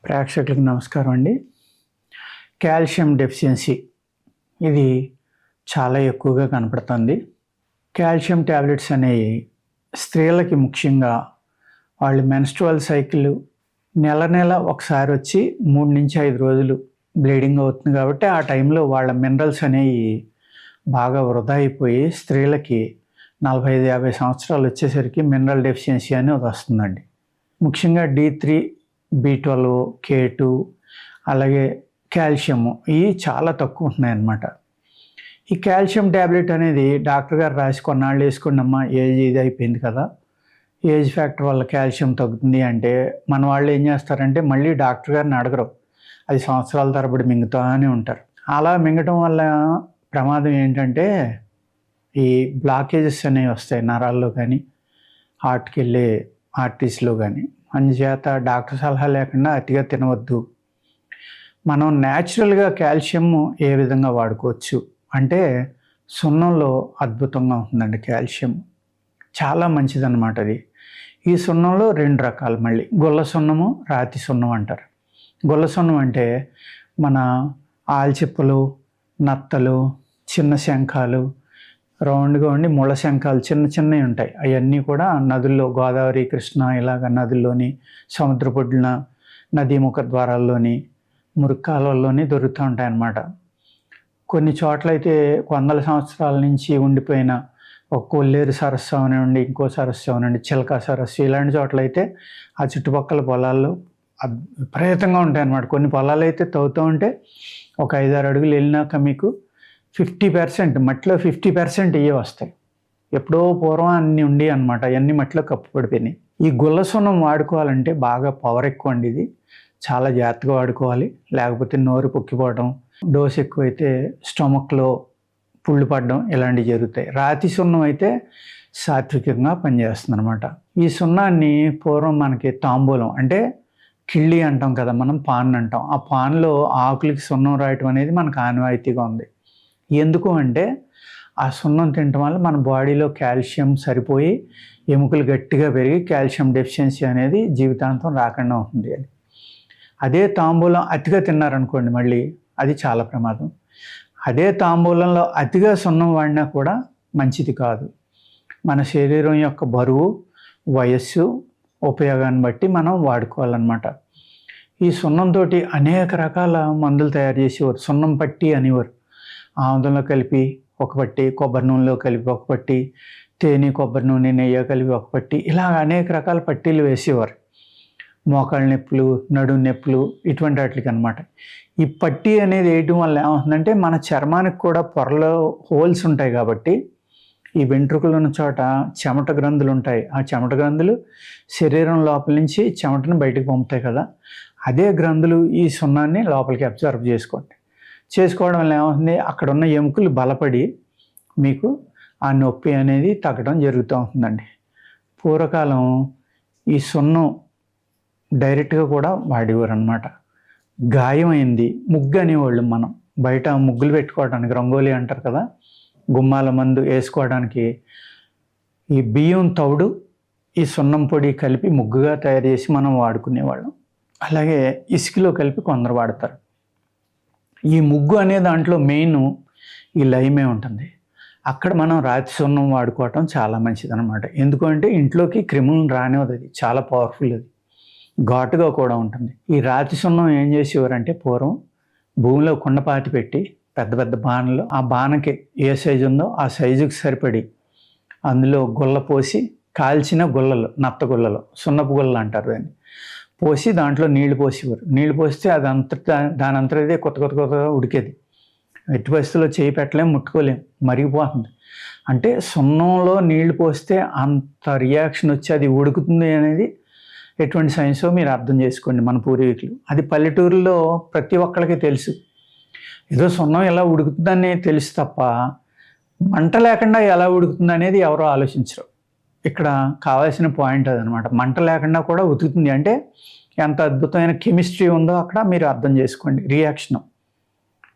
ప్రేక్షకులకు నమస్కారం అండి. కాల్షియం డెఫిషియన్సీ ఇది చాలా ఎక్కువగా కనపడుతుంది. కాల్షియం ట్యాబ్లెట్స్ అనేవి స్త్రీలకి ముఖ్యంగా వాళ్ళు మెన్స్ట్రువల్ సైకిల్ నెల ఒకసారి వచ్చి 3 నుంచి 5 రోజులు బ్లీడింగ్ అవుతుంది కాబట్టి ఆ టైంలో వాళ్ళ మినరల్స్ అనేవి బాగా వృధా అయిపోయి స్త్రీలకి 45-50 సంవత్సరాలు వచ్చేసరికి మినరల్ డెఫిషియన్సీ అనేది వస్తుందండి. ముఖ్యంగా D3, B12, K2 అలాగే కాల్షియము ఇవి చాలా తక్కువ ఉంటున్నాయి అన్నమాట. ఈ కాల్షియం ట్యాబ్లెట్ అనేది డాక్టర్ గారు రాసి కొన్నాళ్ళు వేసుకోండి అమ్మా, ఏజ్ ఇది అయిపోయింది కదా, ఏజ్ ఫ్యాక్టర్ వల్ల కాల్షియం తగ్గుతుంది అంటే మన వాళ్ళు ఏం చేస్తారంటే మళ్ళీ డాక్టర్ గారిని అడగరు, అది సంవత్సరాల తరబడి మింగుతూనే ఉంటారు. అలా మింగటం వల్ల ప్రమాదం ఏంటంటే ఈ బ్లాకేజెస్ అనేవి వస్తాయి నరాల్లో కానీ హార్ట్కి వెళ్ళే ఆర్టీస్లో కానీ. అందుచేత డాక్టర్ సలహా లేకుండా అతిగా తినవద్దు. మనం న్యాచురల్గా కాల్షియం ఏ విధంగా వాడుకోవచ్చు అంటే సున్నంలో అద్భుతంగా ఉంటుందండి. కాల్షియం చాలా మంచిదన్నమాట. అది ఈ సున్నంలో 2 రకాలు, మళ్ళీ గొల్ల సున్నము, రాతి సున్నం అంటారు. గొల్ల సున్నం అంటే మన ఆల్చిప్పలు, నత్తలు, చిన్న శంఖాలు, రౌండ్గా ఉండి ముళ్ళ శంఖాలు చిన్నవి ఉంటాయి. అవన్నీ కూడా నదుల్లో, గోదావరి, కృష్ణ ఇలాగ నదుల్లోని, సముద్ర పొడ్డున, నదీ ముఖ ద్వారాల్లోని, మురికి కాలువల్లోని దొరుకుతూ ఉంటాయి అన్నమాట. కొన్ని చోట్లయితే వందల సంవత్సరాల నుంచి ఉండిపోయిన ఒక కొల్లేరు సరస్సు అవనండి, ఇంకో సరస్సు అవనండి, చిలక సరస్సు, ఇలాంటి చోట్లయితే ఆ చుట్టుపక్కల పొలాల్లో విపరీతంగా ఉంటాయి అన్నమాట. కొన్ని పొలాలు అయితే తవ్వుతూ ఉంటే ఒక 5-6 అడుగులు వెళ్ళినాక మీకు 50% మట్టిలో 50% ఇవే వస్తాయి. ఎప్పుడో పూర్వం అన్నీ ఉండి అనమాట, అవన్నీ మట్టిలో కప్పుపడిపోయినాయి. ఈ గుల్ల సున్నం వాడుకోవాలంటే బాగా పవర్ ఎక్కువ అండి. ఇది చాలా జాగ్రత్తగా వాడుకోవాలి, లేకపోతే నోరు పొక్కిపోవడం, డోస్ ఎక్కువైతే స్టమక్లో పుళ్ళు పడడం ఇలాంటివి జరుగుతాయి. రాతి సున్నం అయితే సాత్వికంగా పనిచేస్తుంది అనమాట. ఈ సున్నాన్ని పూర్వం మనకి తాంబూలం అంటే కిళ్ళి అంటాం కదా, మనం పాన్ అంటాం. ఆ పాన్లో ఆకులకి సున్నం రాయటం అనేది మనకు ఆనవాయితీగా ఉంది. ఎందుకు అంటే ఆ సున్నం తినటం వల్ల మన బాడీలో కాల్షియం సరిపోయి ఎముకలు గట్టిగా పెరిగి కాల్షియం డెఫిషియన్సీ అనేది జీవితాంతం రాకుండా ఉంటుంది అని. అదే తాంబూలం అతిగా తిన్నారనుకోండి, మళ్ళీ అది చాలా ప్రమాదం. అదే తాంబూలంలో అతిగా సున్నం వాడినా కూడా మంచిది కాదు. మన శరీరం యొక్క బరువు, వయస్సు, ఉపయోగాన్ని బట్టి మనం వాడుకోవాలన్నమాట. ఈ సున్నంతో అనేక రకాల మందులు తయారు చేసేవారు. సున్నం పట్టి అనేవారు. ఆముదంలో కలిపి ఒక పట్టి, కొబ్బరి నూనెలో కలిపి ఒక పట్టి, తేనె, కొబ్బరి నూనె, నెయ్యి కలిపి ఒక పట్టి, ఇలా అనేక రకాల పట్టీలు వేసేవారు. మోకాళ్ళ నొప్పులు, నడుము నొప్పులు, ఇటువంటి వాటికి అనమాట. ఈ పట్టీ అనేది వేయటం వల్ల ఏమవుతుందంటే మన చర్మానికి కూడా పొరలో హోల్స్ ఉంటాయి కాబట్టి ఈ వెంట్రుకలు ఉన్న చోట చెమట గ్రంథులు ఉంటాయి. ఆ చెమట గ్రంథులు శరీరం లోపల నుంచి చెమటను బయటకు పంపుతాయి కదా, అదే గ్రంథులు ఈ సున్నాన్ని లోపలికి అబ్జర్వ్ చేసుకోవడం వల్ల ఏమవుతుంది, అక్కడ ఉన్న ఎముకలు బలపడి మీకు ఆ నొప్పి అనేది తగ్గడం జరుగుతూ ఉంటుందండి. పూర్వకాలం ఈ సున్నం డైరెక్ట్గా కూడా వాడేవారు అనమాట. గాయమైంది ముగ్గు అనేవాళ్ళు. మనం బయట ముగ్గులు పెట్టుకోవడానికి, రంగోలీ అంటారు కదా, గుమ్మాల మందు వేసుకోవడానికి ఈ బియ్యం తౌడు, ఈ సున్నం పొడి కలిపి ముగ్గుగా తయారు చేసి మనం వాడుకునేవాళ్ళం. అలాగే ఇసుకలో కలిపి కొందరు వాడతారు. ఈ ముగ్గు అనే దాంట్లో మెయిన్ ఈ లైమే ఉంటుంది. అక్కడ మనం రాతి సున్నం వాడుకోవటం చాలా మంచిదన్నమాట. ఎందుకంటే ఇంట్లోకి క్రిములను రానివ్వదు, అది చాలా పవర్ఫుల్, అది ఘాటుగా కూడా ఉంటుంది. ఈ రాతి సున్నం ఏం చేసేవారంటే పూర్వం భూమిలో కుండపాతి పెట్టి పెద్ద పెద్ద బాణలు, ఆ బాణకి ఏ సైజు ఉందో ఆ సైజుకి సరిపడి అందులో గుల్ల పోసి, కాల్చిన గుల్లలు, నత్త గుల్లలు, సున్నపు గుల్లలు అంటారు దాన్ని, పోసి దాంట్లో నీళ్లు పోసేవారు. నీళ్లు పోస్తే అది దాని అంతటిదే కొత్తగా ఉడికేది. ఎట్టి పరిస్థితుల్లో చేయి పెట్టలేం, ముట్టుకోలేం, మరిగిపోతుంది. అంటే సున్నంలో నీళ్లు పోస్తే అంత రియాక్షన్ వచ్చి అది ఉడుకుతుంది అనేది ఎటువంటి సైన్సో మీరు అర్థం చేసుకోండి. మన పూర్వీకులు అది పల్లెటూరులో ప్రతి ఒక్కరికి తెలుసు. ఏదో సున్నం ఎలా ఉడుకుతుందని తెలుసు తప్ప మంట లేకుండా ఎలా ఉడుకుతుంది అనేది ఎవరో ఆలోచించరు. ఇక్కడ కావాల్సిన పాయింట్ అదనమాట. మంట లేకుండా కూడా ఉతుకుతుంది అంటే ఎంత అద్భుతమైన కెమిస్ట్రీ ఉందో అక్కడ మీరు అర్థం చేసుకోండి. రియాక్షన్,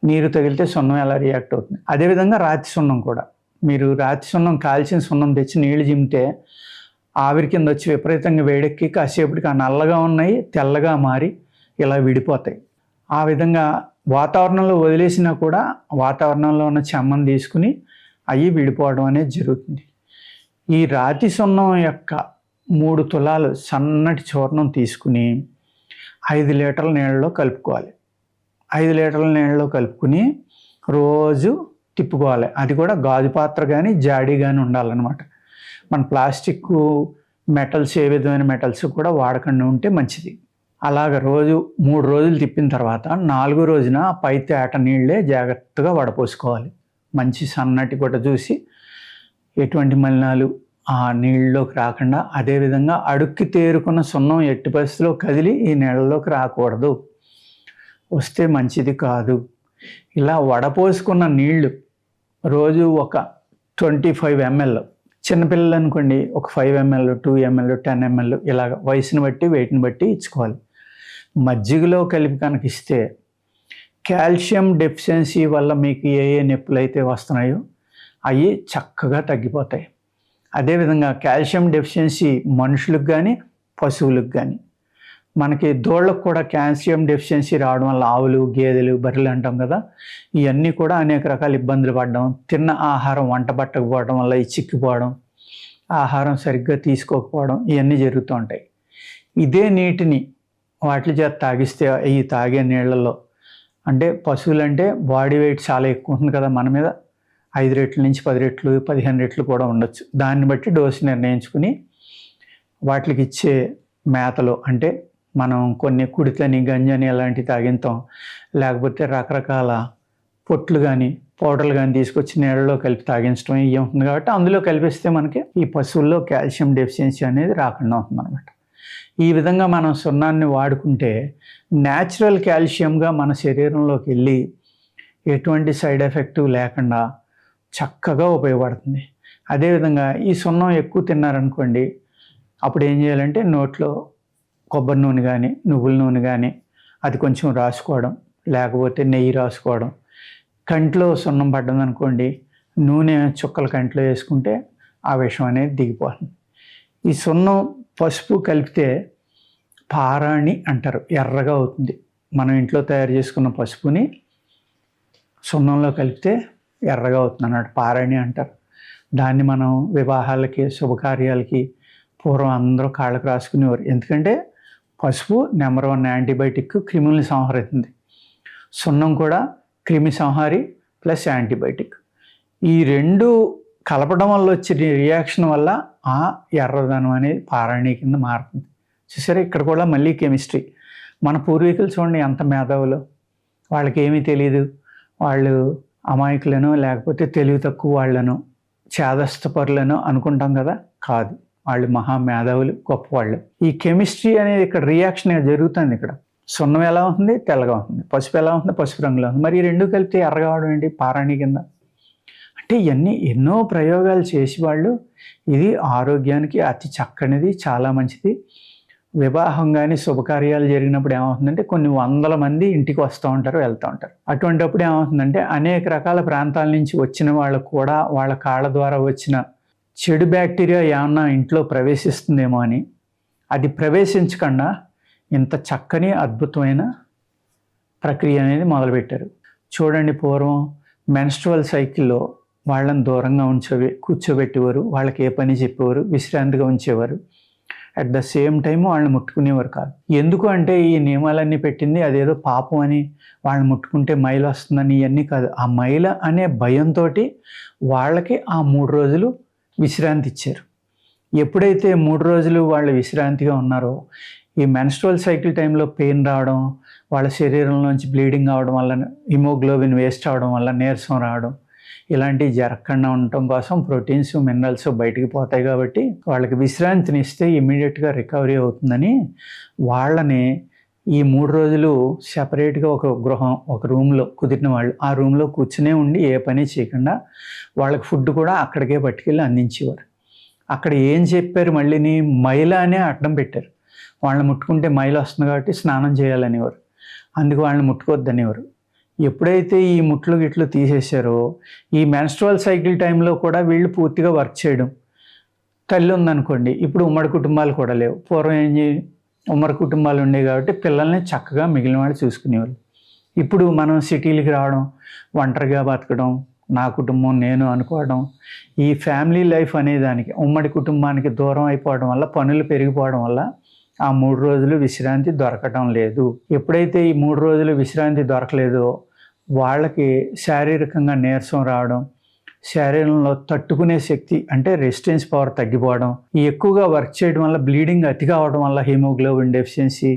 నీరు తగిలితే సున్నం ఎలా రియాక్ట్ అవుతుంది. అదేవిధంగా రాతి సున్నం కూడా, మీరు రాతి సున్నం కాల్చిన సున్నం తెచ్చి నీళ్లు జిమ్మితే ఆవిరి కింద వచ్చి విపరీతంగా వేడెక్కి కాసేపటికి ఆ నల్లగా ఉన్నాయి తెల్లగా మారి ఇలా విడిపోతాయి. ఆ విధంగా వాతావరణంలో వదిలేసినా కూడా వాతావరణంలో ఉన్న చెమ్మను తీసుకుని అవి విడిపోవడం అనేది జరుగుతుంది. ఈ రాతి సున్నం యొక్క 3 తులాలు సన్నటి చూర్ణం తీసుకుని 5 లీటర్ల నీళ్ళలో కలుపుకోవాలి. 5 లీటర్ల నీళ్ళలో కలుపుకుని రోజు తిప్పుకోవాలి. అది కూడా గాజు పాత్ర కానీ జాడీ కానీ ఉండాలన్నమాట. మన ప్లాస్టిక్ మెటల్స్ ఏ విధమైన మెటల్స్ కూడా వాడకుండా ఉంటే మంచిది. అలాగ రోజు 3 రోజులు తిప్పిన తర్వాత 4వ రోజున పై తేట నీళ్ళే జాగ్రత్తగా వడపోసుకోవాలి. మంచి సన్నటి గుడ్డ చూసి ఎటువంటి మలినాలు ఆ నీళ్ళలోకి రాకుండా, అదేవిధంగా అడుక్కి తేరుకున్న సున్నం ఎట్టి పరిస్థితిలో కదిలి ఈ నీళ్ళలోకి రాకూడదు, వస్తే మంచిది కాదు. ఇలా వడపోసుకున్న నీళ్లు రోజు ఒక 25 ml, చిన్నపిల్లలు అనుకోండి ఒక 5 ml, 2 ml, 10 ml ఇలాగ వయసుని బట్టి వెయిట్ని బట్టి ఇచ్చుకోవాలి. మజ్జిగలో కలిపి కనుక ఇస్తే కాల్షియం డెఫిషియన్సీ వల్ల మీకు ఏ నొప్పులు అయితే వస్తున్నాయో అవి చక్కగా తగ్గిపోతాయి. అదేవిధంగా కాల్షియం డెఫిషియన్సీ మనుషులకు కానీ పశువులకు కానీ, మనకి దూళ్ళకు కూడా కాల్షియం డెఫిషియన్సీ రావడం వల్ల ఆవులు, గేదెలు, బర్రెలు అంటాం కదా, ఇవన్నీ కూడా అనేక రకాల ఇబ్బందులు పడడం, తిన్న ఆహారం వంట పట్టకపోవడం వల్ల ఈ చిక్కిపోవడం, ఆహారం సరిగ్గా తీసుకోకపోవడం, ఇవన్నీ జరుగుతూ ఉంటాయి. ఇదే నీటిని వాటి చేత తాగిస్తే ఈ తాగే నీళ్ళల్లో, అంటే పశువులు అంటే బాడీ వెయిట్ చాలా ఎక్కువ ఉంటుంది కదా మన మీద, 5 రెట్ల నుంచి 10 రెట్లు 15 రెట్లు కూడా ఉండొచ్చు. దాన్ని బట్టి డోసు నిర్ణయించుకుని వాటికి ఇచ్చే మేతలో, అంటే మనం కొన్ని కుడితని, గంజని అలాంటివి తాగింతాం, లేకపోతే రకరకాల పొట్లు కానీ పౌడర్లు కానీ తీసుకొచ్చి నీళ్ళలో కలిపి తాగించడం ఇవి ఉంటుంది. కాబట్టి అందులో కలిపిస్తే మనకి ఈ పశువుల్లో కాల్షియం డెఫిషియన్సీ అనేది రాకుండా ఉంటుంది అనమాట. ఈ విధంగా మనం సున్నాన్ని వాడుకుంటే న్యాచురల్ కాల్షియంగా మన శరీరంలోకి వెళ్ళి ఎటువంటి సైడ్ ఎఫెక్ట్ లేకుండా చక్కగా ఉపయోగపడుతుంది. అదేవిధంగా ఈ సున్నం ఎక్కువ తిన్నారనుకోండి, అప్పుడు ఏం చేయాలంటే నోట్లో కొబ్బరి నూనె కానీ నువ్వుల నూనె కానీ అది కొంచెం రాసుకోవడం, లేకపోతే నెయ్యి రాసుకోవడం. కంట్లో సున్నం పడ్డం అనుకోండి, నూనె చుక్కలు కంట్లో వేసుకుంటే ఆ విషం అనేది దిగిపోతుంది. ఈ సున్నం పసుపు కలిపితే పారాణి అంటారు, ఎర్రగా అవుతుంది. మనం ఇంట్లో తయారు చేసుకున్న పసుపుని సున్నంలో కలిపితే ఎర్రగా అవుతుంది అన్నట్టు, పారాణి అంటారు. దాన్ని మనం వివాహాలకి, శుభకార్యాలకి పూర్వం అందరూ కాళ్ళకు రాసుకునేవారు. ఎందుకంటే పసుపు నెంబర్ 1 యాంటీబయాటిక్, క్రిముల్ని సంహరిస్తుంది. సున్నం కూడా క్రిమి సంహారి ప్లస్ యాంటీబయాటిక్. ఈ రెండు కలపడం వల్ల వచ్చే రియాక్షన్ వల్ల ఆ ఎర్రదనం అనేది పారాణి కింద మారుతుంది. చూసారా, ఇక్కడ కూడా మళ్ళీ కెమిస్ట్రీ. మన పూర్వీకులు చూడండి ఎంత మేధావులు, వాళ్ళకి ఏమీ తెలియదు, వాళ్ళు అమాయకులను లేకపోతే తెలివి తక్కువ వాళ్ళను, చేదస్తపరులను అనుకుంటాం కదా, కాదు, వాళ్ళు మహా మేధావులు, గొప్పవాళ్ళు. ఈ కెమిస్ట్రీ అనేది ఇక్కడ రియాక్షన్ జరుగుతుంది. ఇక్కడ సున్నం ఎలా ఉంటుంది, తెల్లగా ఉంటుంది, పసుపు ఎలా ఉంటుంది, పసుపు రంగులో ఉంటుంది. మరి ఈ రెండు కలిపితే ఎర్రగా అవడం ఏంటి, పారాణి కింద. అంటే ఇవన్నీ ఎన్నో ప్రయోగాలు చేసి వాళ్ళు ఇది ఆరోగ్యానికి అతి చక్కనిది, చాలా మంచిది. వివాహం కానీ శుభకార్యాలు జరిగినప్పుడు ఏమవుతుందంటే కొన్ని వందల మంది ఇంటికి వస్తూ ఉంటారు, వెళ్తూ ఉంటారు. అటువంటిప్పుడు ఏమవుతుందంటే అనేక రకాల ప్రాంతాల నుంచి వచ్చిన వాళ్ళకు కూడా వాళ్ళ కాళ్ళ ద్వారా వచ్చిన చెడు బ్యాక్టీరియా ఏమన్నా ఇంట్లో ప్రవేశిస్తుందేమో అని, అది ప్రవేశించకుండా ఇంత చక్కని అద్భుతమైన ప్రక్రియ అనేది మొదలుపెట్టారు. చూడండి, పూర్వం మెన్స్ట్రువల్ సైకిల్లో వాళ్ళని దూరంగా కూర్చోబెట్టేవారు, వాళ్ళకి ఏ పని చెప్పేవారు, విశ్రాంతిగా ఉంచేవారు. అట్ ద సేమ్ టైం వాళ్ళని ముట్టుకునేవారు కాదు. ఎందుకు అంటే ఈ నియమాలన్నీ పెట్టింది అదేదో పాపం అని, వాళ్ళని ముట్టుకుంటే మైల వస్తుందని, ఇవన్నీ కాదు. ఆ మైల అనే భయంతో వాళ్ళకి ఆ 3 రోజులు విశ్రాంతి ఇచ్చారు. ఎప్పుడైతే 3 రోజులు వాళ్ళు విశ్రాంతిగా ఉన్నారో, ఈ మెన్స్ట్రువల్ సైకిల్ టైంలో పెయిన్ రావడం, వాళ్ళ శరీరంలోంచి బ్లీడింగ్ అవడం వల్ల, హిమోగ్లోబిన్ వేస్ట్ అవడం వల్ల నీరసం రావడం, ఇలాంటివి జరగకుండా ఉండటం కోసం ప్రోటీన్స్, మినరల్స్ బయటికి పోతాయి. కాబట్టి వాళ్ళకి విశ్రాంతిని ఇస్తే ఇమ్మీడియట్గా రికవరీ అవుతుందని వాళ్ళని ఈ 3 రోజులు సెపరేట్గా ఒక గృహం, ఒక రూమ్లో, కుదిరిన వాళ్ళు ఆ రూమ్లో కూర్చునే ఉండి ఏ పని చేయకుండా వాళ్ళకి ఫుడ్ కూడా అక్కడికే పట్టుకెళ్ళి అందించేవారు. అక్కడ ఏం చెప్పారు, మళ్ళీని మైల అనే అడ్డం పెట్టారు. వాళ్ళని ముట్టుకుంటే మైల వస్తుంది కాబట్టి స్నానం చేయాలనేవారు, అందుకు వాళ్ళని ముట్టుకోవద్దనేవారు. ఎప్పుడైతే ఈ ముట్లు గిట్లు తీసేశారో, ఈ మెన్స్ట్రువల్ సైకిల్ టైంలో కూడా వీళ్ళు పూర్తిగా వర్క్ చేయడం. తల్లి ఉందనుకోండి, ఇప్పుడు ఉమ్మడి కుటుంబాలు కూడా లేవు. పూర్వం ఉమ్మడి కుటుంబాలు ఉండేవి కాబట్టి పిల్లల్ని చక్కగా మిగిలిన వాళ్ళు చూసుకునేవాళ్ళు. ఇప్పుడు మనం సిటీలకి రావడం, ఒంటరిగా బతకడం, నా కుటుంబం నేను అనుకోవడం, ఈ ఫ్యామిలీ లైఫ్ అనే దానికి ఉమ్మడి కుటుంబానికి దూరం అయిపోవడం వల్ల, పనులు పెరిగిపోవడం వల్ల ఆ 3 రోజులు విశ్రాంతి దొరకటం లేదు. ఎప్పుడైతే ఈ 3 రోజులు విశ్రాంతి దొరకలేదో వాళ్ళకి శారీరకంగా నీరసం రావడం, శరీరంలో తట్టుకునే శక్తి అంటే రెసిస్టెన్స్ పవర్ తగ్గిపోవడం, ఈ ఎక్కువగా వర్క్ చేయడం వల్ల బ్లీడింగ్ అతిగా అవడం వల్ల haemoglobin deficiency,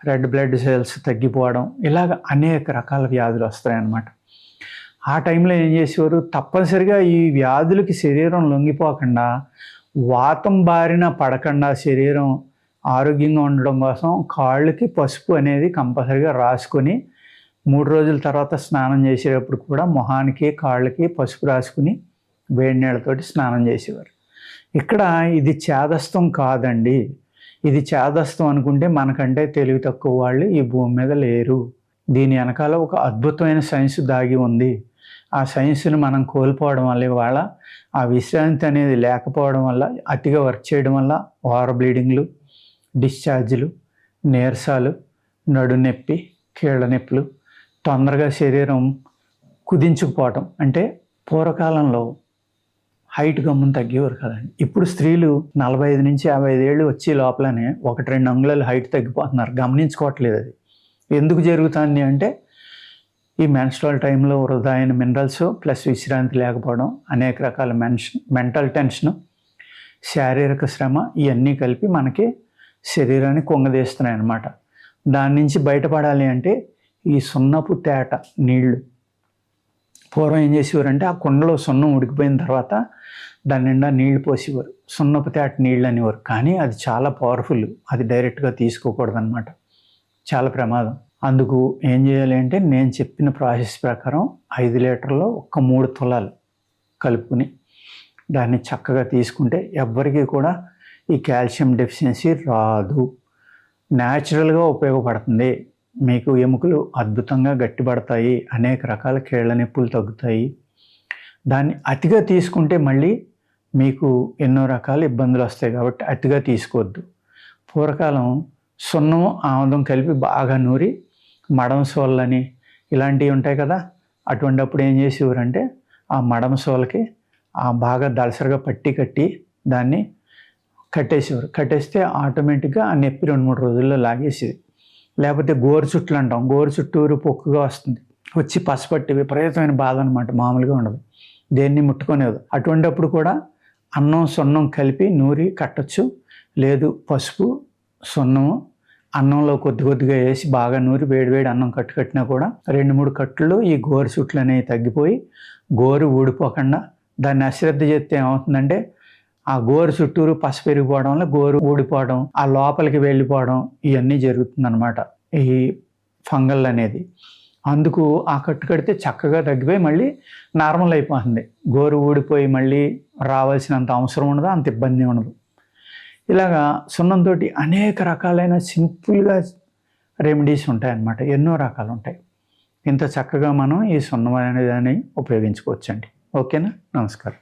red blood cells తగ్గిపోవడం, ఇలాగ అనేక రకాల వ్యాధులు వస్తాయన్నమాట. ఆ టైంలో ఏం చేసేవారు, తప్పనిసరిగా ఈ వ్యాధులకి శరీరం లొంగిపోకుండా, వాతం బారిన పడకుండా శరీరం ఆరోగ్యంగా ఉండడం కోసం కాళ్ళకి పసుపు అనేది కంపల్సరిగా రాసుకొని 3 రోజుల తర్వాత స్నానం చేసేటప్పుడు కూడా మొహానికి కాళ్ళకి పసుపు రాసుకుని వేడి నీళ్ళతోటి స్నానం చేసేవారు. ఇక్కడ ఇది చేదస్తం కాదండి. ఇది చేదస్తం అనుకుంటే మనకంటే తెలివి తక్కువ వాళ్ళు ఈ భూమి మీద లేరు. దీని వెనకాల ఒక అద్భుతమైన సైన్స్ దాగి ఉంది. ఆ సైన్స్ని మనం కోల్పోవడం వల్ల ఇవాళ ఆ విశ్రాంతి అనేది లేకపోవడం వల్ల, అతిగా వర్క్ చేయడం వల్ల ఓవర్ బ్లీడింగ్లు, డిశ్చార్జీలు, నీరసాలు, నడునొప్పి, కీళ్ళ నొప్పులు, తొందరగా శరీరం కుదించుకుపోవటం. అంటే పూర్వకాలంలో హైట్ గమ్మున తగ్గేవారు కదండి. ఇప్పుడు స్త్రీలు 45 నుంచి 55 ఏళ్ళు వచ్చే లోపలనే 1-2 అంగుళాలు హైట్ తగ్గిపోతున్నారు. గమనించుకోవట్లేదు. అది ఎందుకు జరుగుతుంది అంటే ఈ మెన్స్ట్రువల్ టైంలో వృధా అయిన మినరల్స్ ప్లస్ విశ్రాంతి లేకపోవడం, అనేక రకాల మెంటల్ టెన్షను, శారీరక శ్రమ, ఇవన్నీ కలిపి మనకి శరీరాన్ని కుంగదీస్తున్నాయి అన్నమాట. దాని నుంచి బయటపడాలి అంటే ఈ సున్నపు తేట నీళ్లు, పూర్వం ఏం చేసేవారంటే ఆ కుండలో సున్నం ఉడికిపోయిన తర్వాత దాని నిండా నీళ్లు పోసేవారు. సున్నపు తేట నీళ్ళు అనేవారు. కానీ అది చాలా పవర్ఫుల్. అది డైరెక్ట్గా తీసుకోకూడదు అనమాట, చాలా ప్రమాదం. అందుకు ఏం చేయాలి అంటే నేను చెప్పిన ప్రాసెస్ ప్రకారం 5 లీటర్లో 3 తులాలు కలుపుకుని దాన్ని చక్కగా తీసుకుంటే ఎవ్వరికీ కూడా ఈ కాల్షియం డెఫిషియన్సీ రాదు. న్యాచురల్గా ఉపయోగపడుతుంది. మీకు ఎముకలు అద్భుతంగా గట్టిపడతాయి, అనేక రకాల కీళ్ళ నొప్పులు తగ్గుతాయి. దాన్ని అతిగా తీసుకుంటే మళ్ళీ మీకు ఎన్నో రకాల ఇబ్బందులు వస్తాయి కాబట్టి అతిగా తీసుకోవద్దు. పూర్వకాలం సున్నము ఆముదం కలిపి బాగా నూరి మడం సోళ్ళని ఇలాంటివి ఉంటాయి కదా, అటువంటిప్పుడు ఏం చేసేవారంటే ఆ మడం సోలకి ఆ బాగా దళసరిగా పట్టి కట్టి దాన్ని కట్టేసేవారు. కట్టేస్తే ఆటోమేటిక్గా ఆ నొప్పి 2-3 రోజుల్లో లాగేసేది. లేకపోతే గోరు చుట్లు అంటాం, గోరు చుట్టూరు పొక్కుగా వస్తుంది, వచ్చి పసపట్టి విపరీతమైన బాధ అనమాట, మామూలుగా ఉండదు, దేన్ని ముట్టుకునేది. అటువంటిప్పుడు కూడా అన్నం సున్నం కలిపి నూరి కట్టచ్చు. లేదు పసుపు సున్నము అన్నంలో కొద్దిగా వేసి బాగా నూరి వేడివేడి అన్నం కట్టినా కూడా 2-3 కట్లు ఈ గోరు చుట్లు అనేవి తగ్గిపోయి గోరు ఊడిపోకుండా, దాన్ని అశ్రద్ధ చేస్తే ఏమవుతుందంటే ఆ గోరు చుట్టూరు పసు పెరిగిపోవడం వల్ల గోరు ఊడిపోవడం, ఆ లోపలికి వెళ్ళిపోవడం, ఇవన్నీ జరుగుతుందన్నమాట ఈ ఫంగల్ అనేది. అందుకు ఆ కట్టు కడితే చక్కగా తగ్గిపోయి మళ్ళీ నార్మల్ అయిపోతుంది. గోరు ఊడిపోయి మళ్ళీ రావాల్సినంత అవసరం ఉండదు, అంత ఇబ్బంది ఉండదు. ఇలాగా సున్నంతో అనేక రకాలైన సింపుల్గా రెమెడీస్ ఉంటాయన్నమాట, ఎన్నో రకాలు ఉంటాయి. ఇంత చక్కగా మనం ఈ సున్నం అనే దాన్ని ఉపయోగించుకోవచ్చండి. ఓకేనా? నమస్కారం.